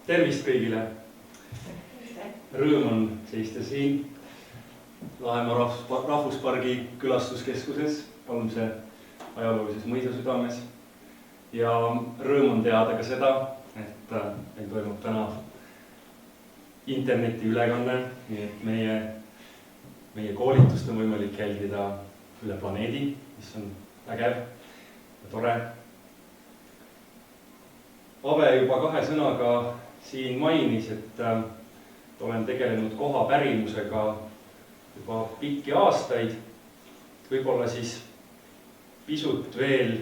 Tervist kõigile! Rõõm on seista siin Lahemaa rahvuspargi külastuskeskuses, Palmse ajaloolises mõisasüdames. Ja rõõm on teada ka seda, et meil toimub täna interneti ülekanne, nii et meie koolitust on võimalik jälgida üle planeedi, mis on vägev ja tore. Ave juba kahe sõnaga siin mainis, et olen tegelenud koha pärimusega juba pikki aastaid. Võib-olla siis pisut veel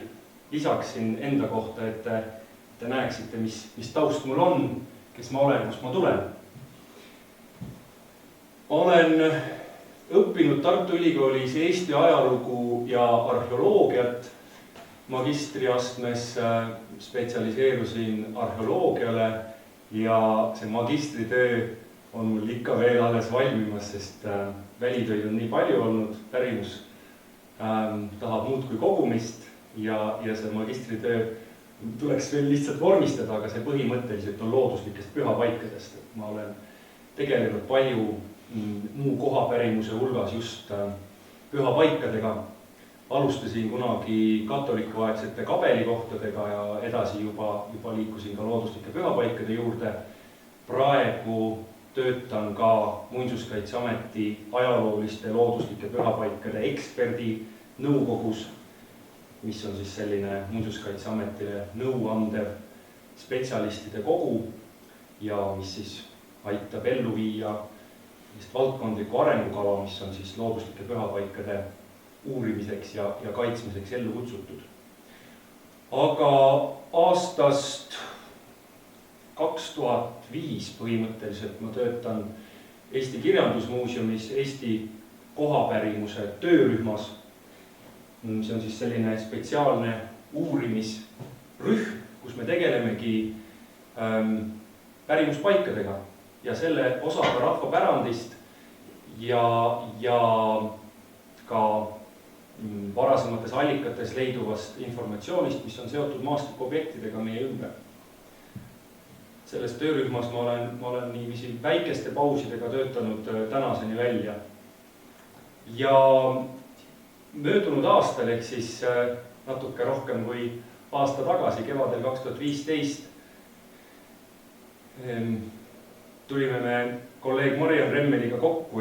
lisaksin enda kohta, et te näeksite, mis taust mul on, kes ma olen, kust ma tulen. Olen õppinud Tartu Ülikoolis Eesti ajalugu ja arheoloogiat. Magistriastmes spetsialiseerusin arheoloogiale ja see magistritöö on mul ikka veel alles valmimas, sest välitöid on nii palju olnud, pärimus tahab muud kui kogumist ja see magistritöö tuleks veel lihtsalt vormistada, aga see põhimõtteliselt on looduslikest pühapaikadest. Ma olen tegelenud palju muu kohapärimuse hulgas just pühapaikadega. Alustasin kunagi katolikuaegsete kabelikohtadega ja edasi juba liikusin ka looduslike pühapaikade juurde. Praegu töötan ka Muinsuskaitseameti ajalooliste looduslike pühapaikade eksperdi nõukogus, mis on siis selline Muinsuskaitseametile nõuandev spetsialistide kogu ja mis siis aitab ellu viia valdkondlikku arengukava, mis on siis looduslike pühapaikade uurimiseks ja kaitsmiseks ellu kutsutud. Aga aastast 2005 põhimõtteliselt ma töötan Eesti Kirjandusmuuseumis Eesti kohapärimuse töörühmas. See on siis selline spetsiaalne uurimisrühm, kus me tegelemegi pärimuspaikadega ja selle osaga rahvapärandist ja ka varasemates allikates leiduvast informatsioonist, mis on seotud maastikuobjektidega meie ümber. Selles töörühmas ma olen niiviisi väikeste pausidega töötanud tänaseni välja. Ja möödunud aastal, ehk siis natuke rohkem kui aasta tagasi, kevadel 2015, tulime me kolleeg Mariann Remmeliga kokku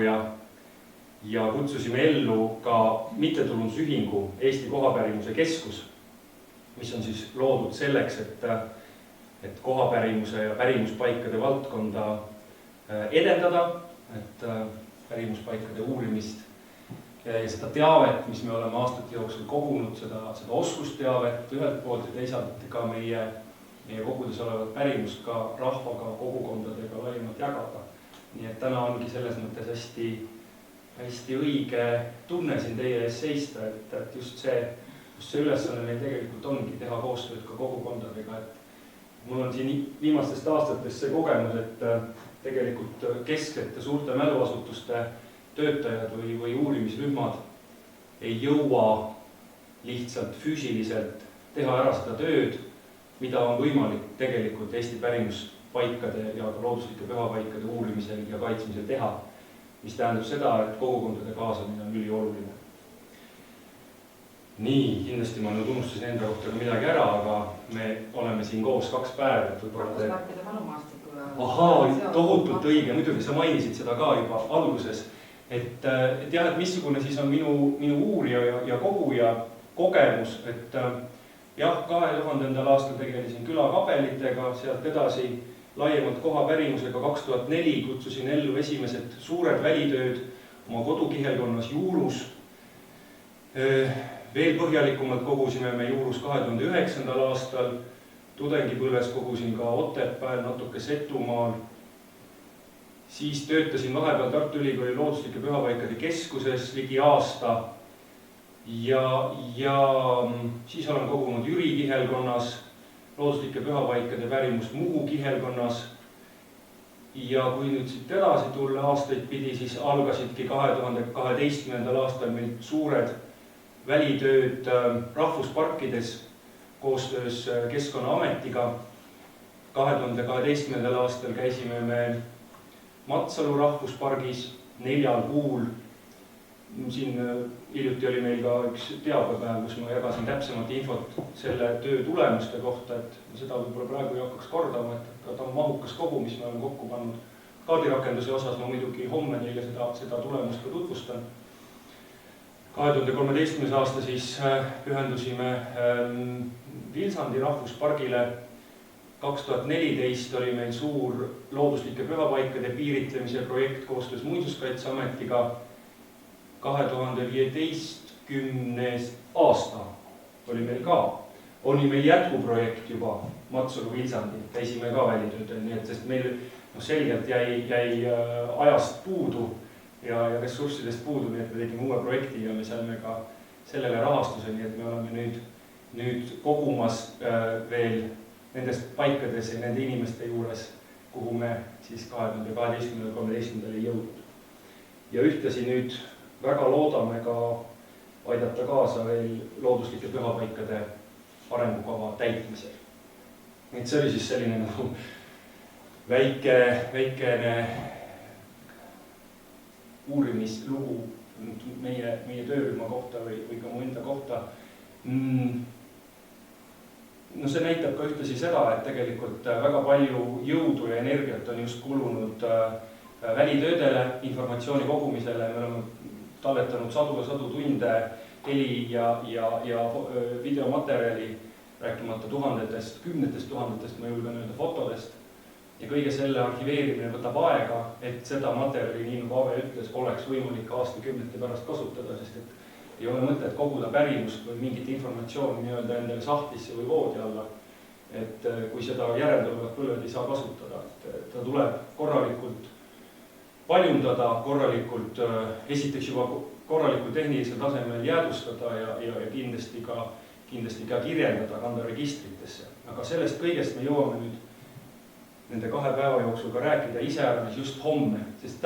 ja kutsusime ellu ka mittetulundusühingu Eesti kohapärimuse keskus, mis on siis loodud selleks, et kohapärimuse ja pärimuspaikade valdkonda edendada, et pärimuspaikade uurimist ja seda teavet, mis me oleme aastate jooksul kogunud, seda oskusteavet ühelt poolt ja teisalt ka meie kogudes olevat pärimust ka rahvaga, kogukondadega laiemalt jagada. Nii et täna ongi selles mõttes hästi õige tunne siin teie ees seista, et just see ülesanne meil tegelikult ongi teha koostööd ka kogukondadega. Mul on siin viimastest aastatest see kogemus, et tegelikult kesksete suurte mäluasutuste töötajad või uurimisrühmad ei jõua lihtsalt füüsiliselt teha ära seda tööd, mida on võimalik tegelikult Eesti pärimuspaikade ja looduslike pühapaikade uurimisel ja kaitsmisel teha, mis tähendab seda, et kogukondade kaasamine on ülioluline. Nii, kindlasti ma nüüd unustasin enda kohta ka midagi ära, aga me oleme siin koos 2 päeva. Rahvusparkide manumaastikku. Ahaa, tohutult õige, muidugi sa mainisid seda ka juba alguses. Et missugune siis on minu uurija ja koguja kogemus, et jah, 2000. aastal tegelesin külakabelitega, sealt edasi laiemalt kohapärimusega 2004 kutsusin ellu esimesed suured välitööd oma kodukihelkonnas Juurus. Veel põhjalikumalt kogusime me Juurus 2009. aastal, tudengipõlves kogusin ka Otepääl, natuke Setumaal. Siis töötasin vahepeal Tartu Ülikooli looduslike pühapaikade keskuses ligi aasta ja siis olen kogunud Jüri kihelkonnas, looduslike pühapaikade pärimust Muhu kihelkonnas. Ja kui nüüd siit edasi tulla aastaid pidi, siis algasidki 2012. aastal meil suured välitööd rahvusparkides koostöös Keskkonnaametiga. 2012. aastal käisime me Matsalu rahvuspargis 4 kuul. Siin hiljuti oli meil ka üks teabepäev, kus ma jagasin täpsemat infot selle töö tulemuste kohta, et seda võib-olla praegu ei hakkaks kordama, et ta on mahukas kogu, mis me oleme kokku pannud. Kaardirakenduse osas ma muidugi homme neile seda tulemust ka tutvustan. 2013. aasta siis pühendusime Vilsandi rahvuspargile. 2014 oli meil suur looduslike pühapaikade piiritlemise projekt koostöös Muinsuskaitseametiga. 2015. aasta oli meil ka, oli meil jätkuprojekt juba Matsalu Vilsandi, käisime ka välitöödel, nii et sest meil selgelt jäi ajast puudu ja ressurssidest puudu, nii et me tegime uue projekti ja me saime ka sellele rahastuse, nii et me oleme nüüd kogumas veel nendest paikades ja nende inimeste juures, kuhu me siis 2012-13 ei jõudnud. Ja ühtlasi nüüd väga loodame ka aidata kaasa veel looduslike pühapaikade arengukava täitmisel. Nii et see oli siis selline nagu väikene uurimislugu meie töörühma kohta või ka mu enda kohta. No see näitab ka ühtlasi seda, et tegelikult väga palju jõudu ja energiat on just kulunud välitöödele, informatsiooni kogumisele. Me oleme talletanud sadu ja sadu tunde heli ja videomaterjali, rääkimata tuhandetest, kümnetest tuhandetest, ma julgen öelda, fotodest. Ja kõige selle arhiveerimine võtab aega, et seda materjali, nii nagu Aave ütles, oleks võimalik aastakümnete pärast kasutada, sest et ei ole mõtet koguda pärimust või mingit informatsiooni nii-öelda endale sahtlisse või voodi alla. Et kui seda järeltulevat põlved ei saa kasutada, et ta tuleb korralikult paljundada, korralikult, esiteks juba korralikul tehnilisel tasemel jäädustada ja kindlasti ka kirjeldada, kanda registritesse. Aga sellest kõigest me jõuame nüüd nende 2 päeva jooksul ka rääkida iseäranis just homme, sest